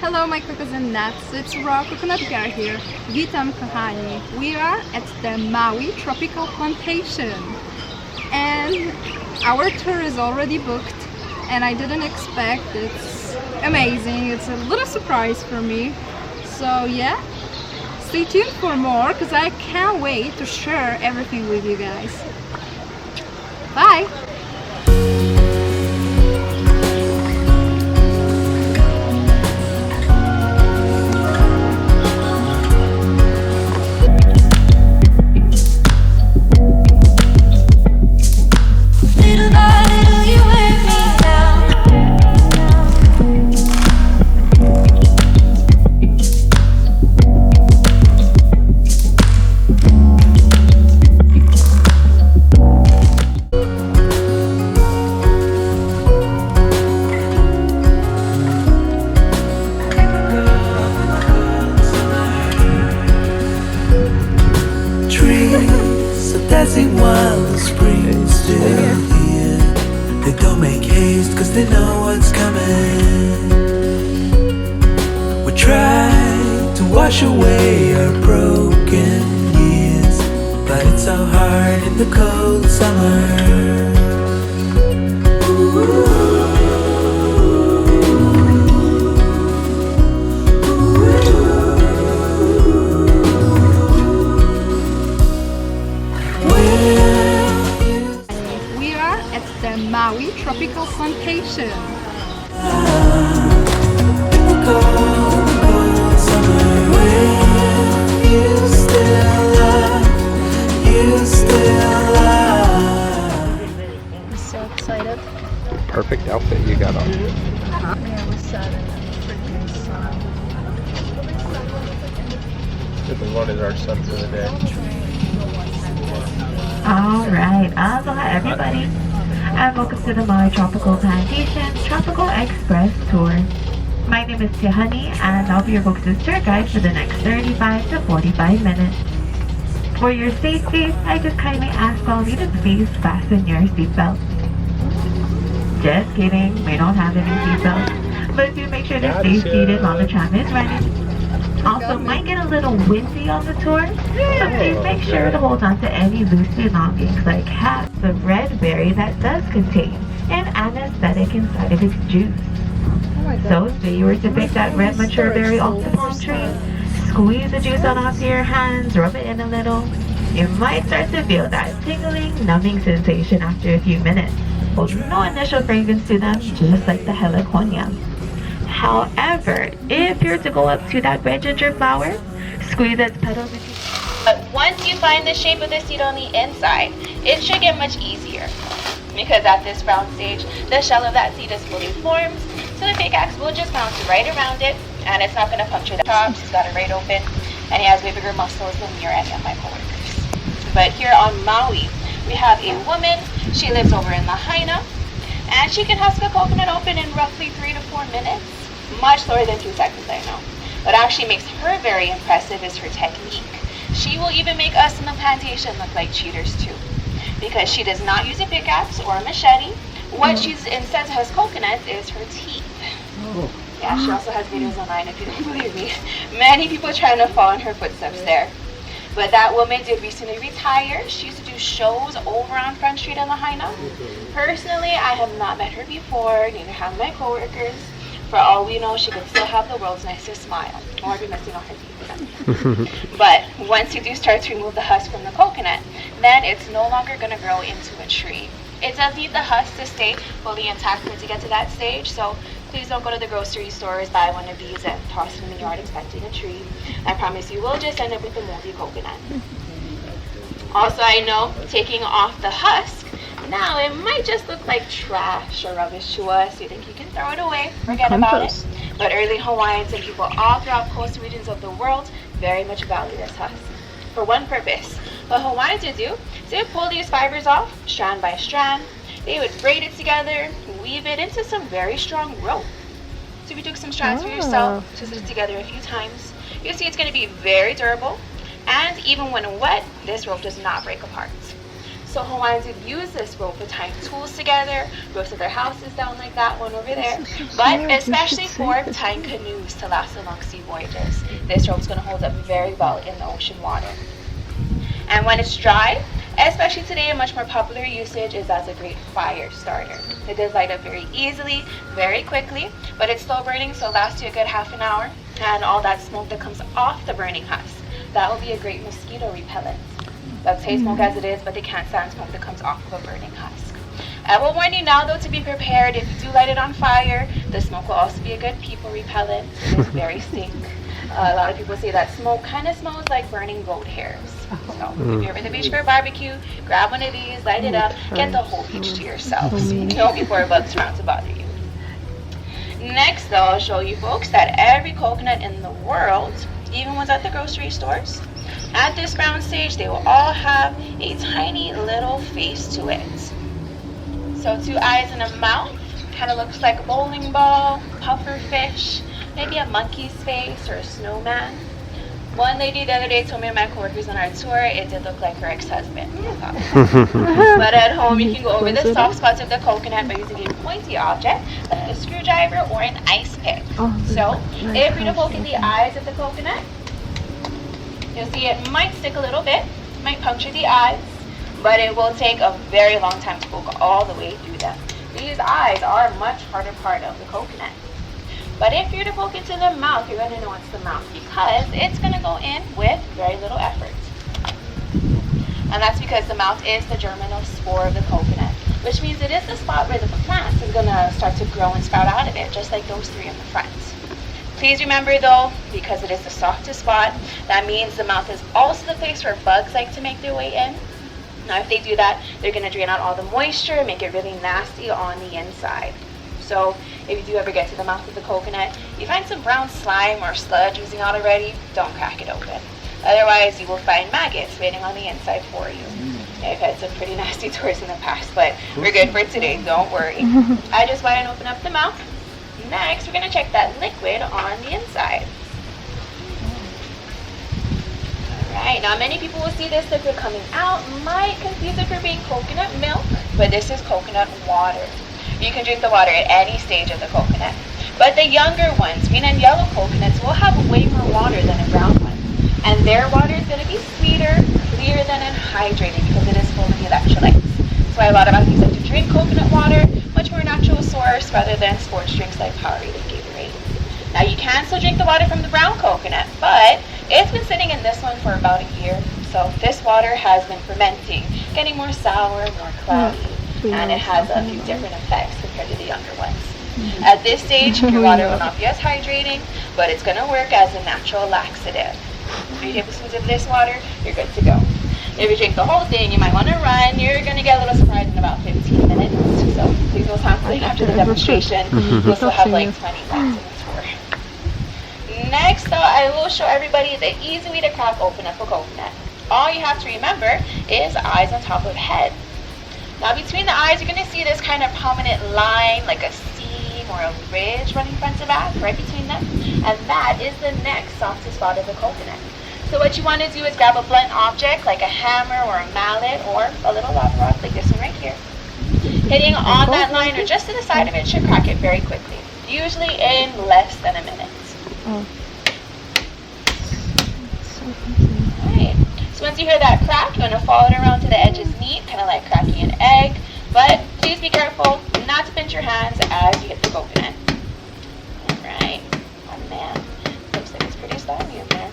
Hello my coconuts and nuts, it's RawCoconutGirl here. Witam kochani. We are at the Maui tropical plantation and our tour is already booked and I didn't expect. It's amazing, it's a little surprise for me. So yeah, stay tuned for more because I can't wait to share everything with you guys. Bye! Dancing while the spring's still here. They don't make haste cause they know what's coming. We try to wash away our broken years, but it's so hard in the cold summer. The Maui tropical plantation. I'm so excited. Perfect outfit you got on. Yeah, we sat in a freaking sun. Good Lord is our sun for the day. Alright, aloha everybody, and welcome to the Maui Tropical Plantation Tropical Express Tour. My name is Tihani, and I'll be your Booksters tour guide for the next 35 to 45 minutes. For your safety, I just kindly ask all of you to please fasten your seatbelts. Just kidding, we don't have any seatbelts, but do make sure to stay seated while the tram is running. Also, might get a little windy on the tour, so please make sure to hold on to any loose belongings like hats of red berry that does contain an anesthetic inside of its juice. So if you were to pick that red mature berry off the palm tree, squeeze the juice on onto your hands, rub it in a little, you might start to feel that tingling, numbing sensation after a few minutes. With no initial fragrance to them, just like the heliconia. However, if you're to go up to that red ginger flower, squeeze its petals into. But once you find the shape of the seed on the inside, it should get much easier. Because at this round stage, the shell of that seed is fully formed, so the pickaxe will just bounce right around it, and it's not going to puncture the top. He's got it right open, and he has way bigger muscles than me or any of my coworkers. But here on Maui, we have a woman. She lives over in Lahaina, and she can husk a coconut open in roughly 3 to 4 minutes. Much slower than 2 seconds, I know. What actually makes her very impressive is her technique. She will even make us in the plantation look like cheaters too. Because she does not use a pickaxe or a machete. What she instead has coconuts is her teeth. Oh. Yeah, she also has videos online if you don't believe me. Many people trying to follow in her footsteps there. But that woman did recently retire. She used to do shows over on Front Street in Lahaina. Personally, I have not met her before, neither have my coworkers. For all we know, she could still have the world's nicest smile, or be missing on her teeth. But once you do start to remove the husk from the coconut, then it's no longer going to grow into a tree. It does need the husk to stay fully intact for it to get to that stage, so please don't go to the grocery stores, buy one of these and toss it in the yard expecting a tree. I promise you will just end up with a moldy coconut. Also, I know taking off the husk, now it might just look like trash or rubbish to us. You think you can throw it away, forget about it. But early Hawaiians and people all throughout coastal regions of the world very much value this husk. For one purpose, what Hawaiians would do is they would pull these fibers off, strand by strand. They would braid it together, weave it into some very strong rope. So if you took some strands for yourself, twist it together a few times, you'll see it's going to be very durable. And even when wet, this rope does not break apart. So Hawaiians would use this rope for tying tools together, roasted their houses down like that one over there, but especially for tying canoes to last the long sea voyages. This rope is going to hold up very well in the ocean water. And when it's dry, especially today, a much more popular usage is as a great fire starter. It does light up very easily, very quickly, but it's slow burning, so it lasts you a good half an hour. And all that smoke that comes off the burning husk, that will be a great mosquito repellent. They'll taste smoke as it is, but they can't stand smoke that comes off of a burning husk. I will warn you now, though, to be prepared. If you do light it on fire, the smoke will also be a good people repellent. It's very stink. A lot of people say that smoke kind of smells like burning goat hairs. So if you're at the beach for a barbecue, grab one of these, light it up, get the whole beach to yourselves. No before bugs around to bother you. Next, though, I'll show you folks that every coconut in the world, even ones at the grocery stores, at this brown stage, they will all have a tiny little face to it. So 2 eyes and a mouth, kind of looks like a bowling ball, puffer fish, maybe a monkey's face or a snowman. One lady the other day told me and my coworkers on our tour, it did look like her ex-husband. But at home, you can go over the soft spots of the coconut by using a pointy object, like a screwdriver or an ice pick. So if you poke in the eyes of the coconut, you'll see it might stick a little bit, might puncture the eyes, but it will take a very long time to poke all the way through them. These eyes are a much harder part of the coconut. But if you're to poke into the mouth, you're going to know it's the mouth because it's going to go in with very little effort. And that's because the mouth is the germinal spore of the coconut, which means it is the spot where the plant is going to start to grow and sprout out of it, just like those 3 in the front. Please remember though, because it is the softest spot, that means the mouth is also the place where bugs like to make their way in. Now if they do that, they're going to drain out all the moisture, make it really nasty on the inside. So if you do ever get to the mouth of the coconut, you find some brown slime or sludge oozing out already, don't crack it open. Otherwise, you will find maggots waiting on the inside for you. I've had some pretty nasty tours in the past, but we're good for today, don't worry. I just went and opened up the mouth. Next, we're going to check that liquid on the inside. Alright, now many people will see this liquid coming out, might confuse it for being coconut milk, but this is coconut water. You can drink the water at any stage of the coconut. But the younger ones, green and yellow coconuts, will have way more water than a brown one. And their water is going to be sweeter, clearer than and hydrated because it is full of electrolytes. That's why a lot of athletes like to drink coconut water, much more natural source rather than sports drinks like Powerade and Gatorade. Now you can still drink the water from the brown coconut, but it's been sitting in this one for about a year. So this water has been fermenting, getting more sour, more cloudy. And it has a few different effects compared to the younger ones. At this stage, your water will not be as hydrating, but it's going to work as a natural laxative. 3 tablespoons of this water, you're good to go. If you drink the whole thing, you might want to run. You're going to get a little surprised in about 15 minutes. So please don't sound like after the demonstration. You'll still have like 20 laps in the tour. Next, I will show everybody the easy way to crack open up a coconut. All you have to remember is eyes on top of head. Now between the eyes, you're going to see this kind of prominent line, like a seam or a ridge running front to back, right between them. And that is the next softest spot of the coconut. So what you want to do is grab a blunt object, like a hammer or a mallet or a little lava rock, like this one right here. Hitting on that line or just to the side of it should crack it very quickly, usually in less than a minute. Alright, so once you hear that crack, you're going to follow it around to the edges neat, kind of like cracking an egg. But please be careful not to pinch your hands as you hit the coconut. Alright, oh man, looks like it's pretty slimy in there.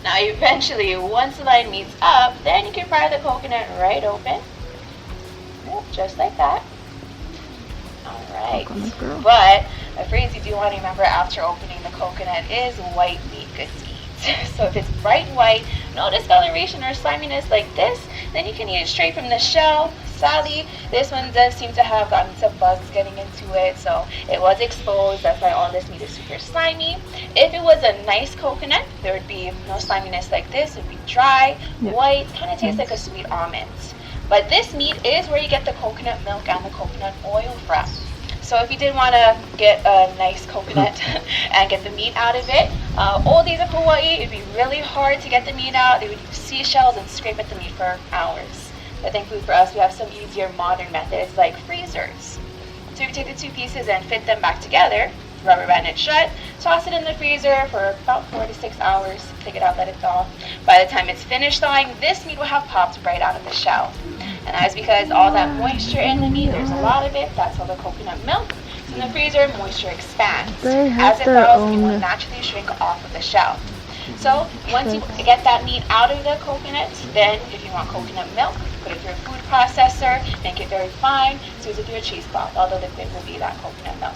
Now eventually, once the line meets up, then you can pry the coconut right open. Yep, just like that. Alright, but a phrase you do want to remember after opening the coconut is white meat good to eat. So if it's bright white, no discoloration or sliminess like this, then you can eat it straight from the shell. Sadly, this one does seem to have gotten some bugs getting into it, so it was exposed. That's why all this meat is super slimy. If it was a nice coconut, there would be no sliminess like this. It would be dry, white, kind of tastes like a sweet almond. But this meat is where you get the coconut milk and the coconut oil from. So if you did want to get a nice coconut and get the meat out of it, old days of Hawaii, it would be really hard to get the meat out. They would use seashells and scrape at the meat for hours. But thankfully for us, we have some easier modern methods like freezers. So we take the two pieces and fit them back together, rubber band it shut, toss it in the freezer for about 4 to 6 hours, take it out, let it thaw. By the time it's finished thawing, this meat will have popped right out of the shell. And that's because all that moisture in the meat, there's a lot of it, that's all the coconut milk. So in the freezer, moisture expands. They As have it their thaws, it will own- naturally shrink off of the shell. So once you get that meat out of the coconut, then if you want coconut milk, put it through a food processor, make it very fine, squeeze it through a cheesecloth, all the liquid will be that coconut milk.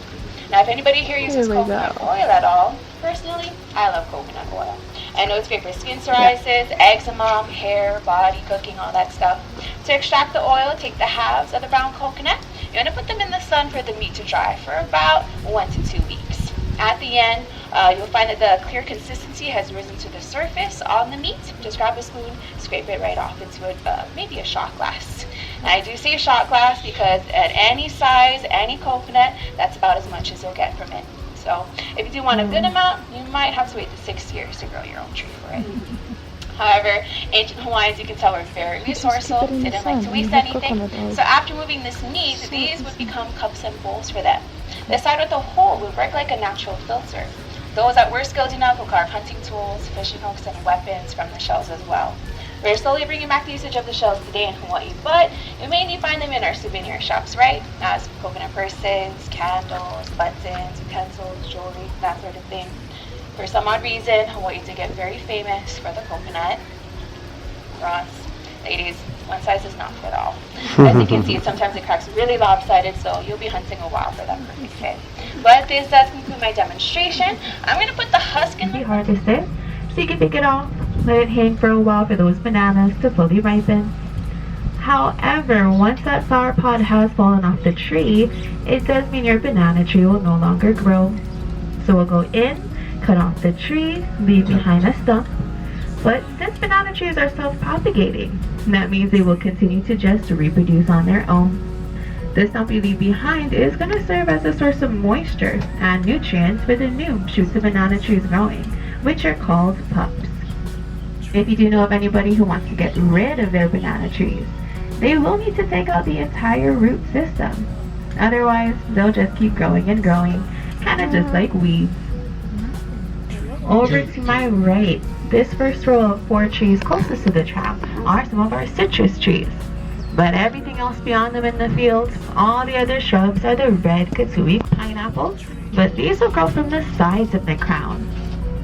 Now if anybody here uses Here we coconut go. oil at all, personally, I love coconut oil. I know it's great for skin psoriasis, eczema, hair, body, cooking, all that stuff. To extract the oil, take the halves of the brown coconut. You're going to put them in the sun for the meat to dry for about 1 to 2 weeks. At the end, you'll find that the clear consistency has risen to the surface on the meat. Just grab a spoon, scrape it right off into maybe a shot glass. And I do say shot glass because at any size, any coconut, that's about as much as you'll get from it. So if you do want a good amount, you might have to wait the 6 years to grow your own tree for it. However, ancient Hawaiians, you can tell, were very resourceful, didn't like to waste anything. So after moving this meat, these would become cups and bowls for them. The side with the hole would work like a natural filter. Those that were skilled enough will carve hunting tools, fishing hooks, and weapons from the shells as well. We're slowly bringing back the usage of the shells today in Hawaii, but you mainly find them in our souvenir shops, right? As coconut purses, candles, buttons, utensils, jewelry, that sort of thing. For some odd reason, Hawaii did get very famous for the coconut. Ross, ladies, one size does not fit all. As you can see, sometimes it cracks really lopsided, so you'll be hunting a while for that perfect fit. But this does conclude my demonstration. I'm going to put the husk in Be the harvested, so you can pick it off, let it hang for a while for those bananas to fully ripen. However, once that flower pod has fallen off the tree, it does mean your banana tree will no longer grow. So we'll go in, cut off the tree, leave behind a stump. But since banana trees are self-propagating, that means they will continue to just reproduce on their own. The stump you leave behind is going to serve as a source of moisture and nutrients for the new shoots of banana trees growing, which are called pups. If you do know of anybody who wants to get rid of their banana trees, they will need to take out the entire root system. Otherwise, they'll just keep growing and growing, kind of just like weeds. Over to my right, this first row of 4 trees closest to the trap are some of our citrus trees. But everything else beyond them in the field, all the other shrubs are the red Katui pineapples, but these will grow from the sides of the crown.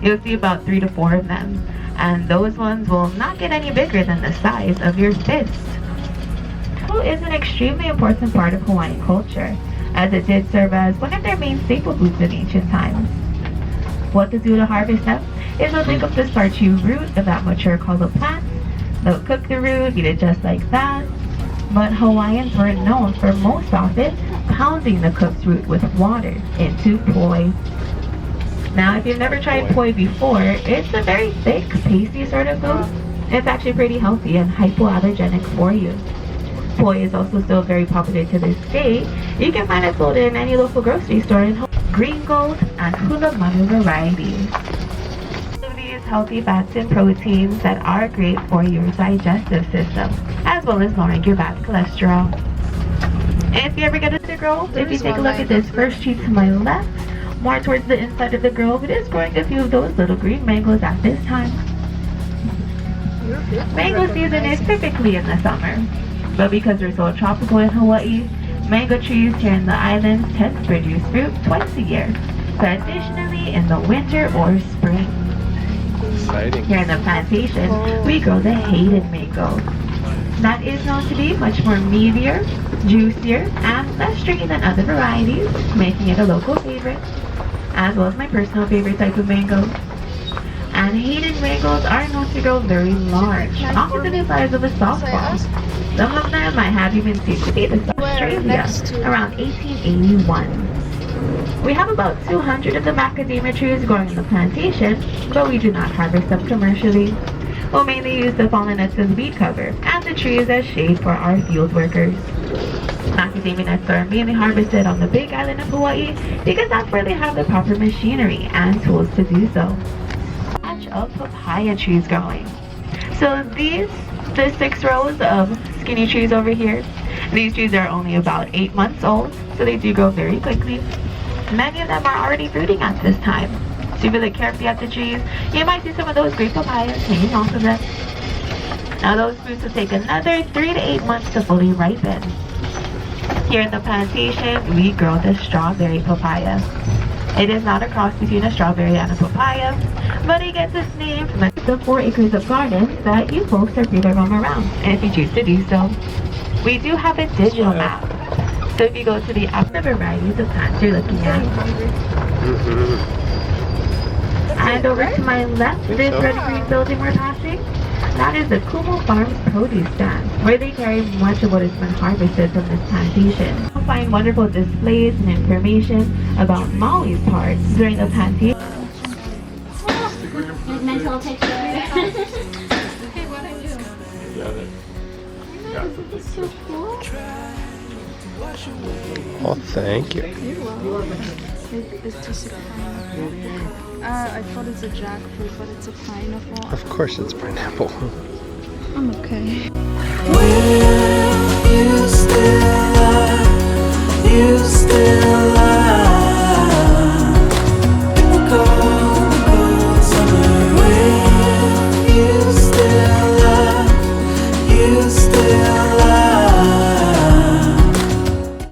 You'll see about 3 to 4 of them, and those ones will not get any bigger than the size of your fist. Food is an extremely important part of Hawaiian culture, as it did serve as one of their main staple foods in ancient times. What to do to harvest them is they'll dig up the starchy root of that mature kalo plant. They'll cook the root, eat it just like that. But Hawaiians were known for most often pounding the cooked root with water into poi. Now, if you've never tried poi before, it's a very thick, pasty sort of food. It's actually pretty healthy and hypoallergenic for you. Poi is also still very popular to this day. You can find it sold in any local grocery store in green gold and hula manu varieties. Of these healthy fats and proteins that are great for your digestive system, as well as lowering your bad cholesterol. If you ever get into the grove, if you take a look at this first tree to my left, more towards the inside of the grove, it is growing a few of those little green mangoes at this time. Mango season is typically in the summer, but because we're so tropical in Hawaii, mango trees here in the islands tend to produce fruit twice a year, traditionally in the winter or spring. Exciting. Here in the plantation, we grow the hated mango. That is known to be much more meatier, juicier, and less stringy than other varieties, making it a local favorite, as well as my personal favorite type of mango. And hated mangoes are known to grow very large, often to the size of a softball. Some of them might have even seen to be in Australia around 1881. We have about 200 of the macadamia trees growing in the plantation, but we do not harvest them commercially. We'll mainly use the fallen nuts as weed cover, and the trees as shade for our field workers. Macadamia nuts are mainly harvested on the Big Island of Hawaii because that's where they have the proper machinery and tools to do so. Patch of papaya trees growing. So these, the 6 rows of skinny trees over here. These trees are only about 8 months old, so they do grow very quickly. Many of them are already fruiting at this time. So if you look carefully at the trees, you might see some of those great papayas hanging off of them. Now those fruits will take another 3 to 8 months to fully ripen. Here in the plantation, we grow the strawberry papaya. It is not a cross between a strawberry and a papaya, but it gets its name from the 4 acres of gardens that you folks are free to roam around, and if you choose to do so. We do have a digital map, so if you go to the app, the varieties of plants you're looking at. And over to my left, this red green building we're passing, that is the Kumo Farms produce stand, where they carry much of what has been harvested from this plantation. You'll find wonderful displays and information about Maui's part during the plantation. Mental picture. So cool. Oh, thank you. It's just a pineapple. I thought it's a jackfruit, but it's a pineapple. Of course it's pineapple. I'm okay. Will you still love? You still